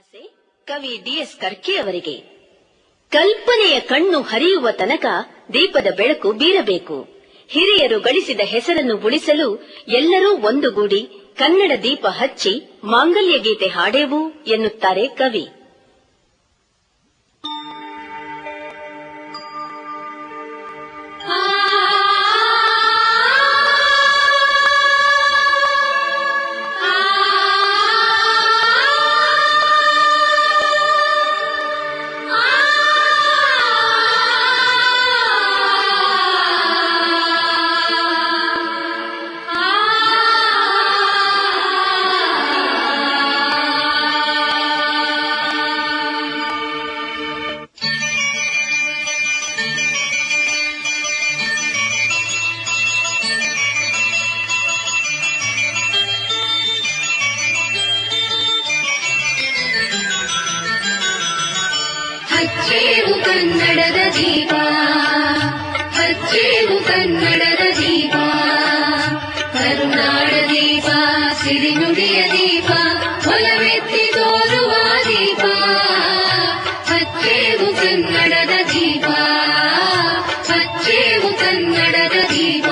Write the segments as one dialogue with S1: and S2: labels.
S1: ಆಸೆ ಕವಿ ಡಿ.ಎಸ್. ಕರ್ಕಿ ಅವರಿಗೆ. ಕಲ್ಪನೆಯ ಕಣ್ಣು ಹರಿಯುವ ತನಕ ದೀಪದ ಬೆಳಕು ಬೀರಬೇಕು. ಹಿರಿಯರು ಗಳಿಸಿದ ಹೆಸರನ್ನು ಉಳಿಸಲು ಎಲ್ಲರೂ ಒಂದುಗೂಡಿ ಕನ್ನಡ ದೀಪ ಹಚ್ಚಿ ಮಾಂಗಲ್ಯ ಗೀತೆ ಹಾಡೆವು ಎನ್ನುತ್ತಾರೆ ಕವಿ.
S2: ಹಚ್ಚೇವು ಕನ್ನಡದ ದೀಪ, ಹಚ್ಚೇವು ಕನ್ನಡದ ದೀಪ, ಕರುನಾಡ ದೀಪ, ಸಿರಿನುಡಿಯ ದೀಪ, ಒಲವೆತ್ತಿ ತೋರುವ ದೀಪ. ಹಚ್ಚೇವು ಕನ್ನಡದ ದೀಪ, ಹಚ್ಚೇವು ಕನ್ನಡದ ದೀಪ.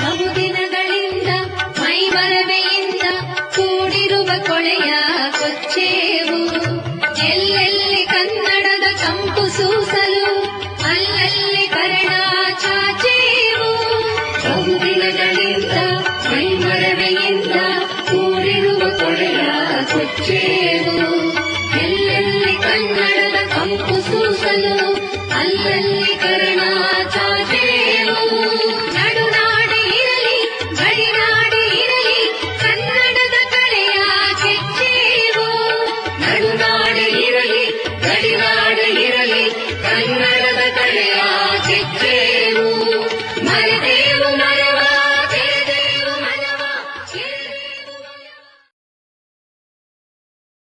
S2: ಬಹುದಿನಗಳಿಂದ ಮೈಮರವೆಯಿಂದ ಕೂಡಿರುವ ಕೊಳೆಯ ಕೊಚ್ಚೇವು, ಎಲ್ಲೆಲ್ಲಿ ಕನ್ನಡದ ಕಂಪು ಸೂಸಲು ಅಲ್ಲಲ್ಲಿ ಕರಣ ಚಾಚೇವು. ಬಹುದಿನಗಳಿಂದ ಮೈಮರವೆಯಿಂದ ಕೂಡಿರುವ ಕೊಳೆಯ ಕೊಚ್ಚೇವು, ಎಲ್ಲೆಲ್ಲಿ ಕನ್ನಡದ ಕಂಪು ಸೂಸಲು ಅಲ್ಲಲ್ಲಿ ಕರಣ ಚಾಚೇವು. ನಡುನಾಡಿ ಇರಲಿ ಗಡಿನಾಡಿ ಇರಲಿ ಕನ್ನಡದ ಕಲೆಯ ಕೆಚ್ಚೇವು. ನಡುನಾಡಿ ಇರಲಿ ಗಡಿನಾಡಿ ಇರಲಿ ಕನ್ನಡದ ಕಲೆಯ ಕೆಚ್ಚೇವು.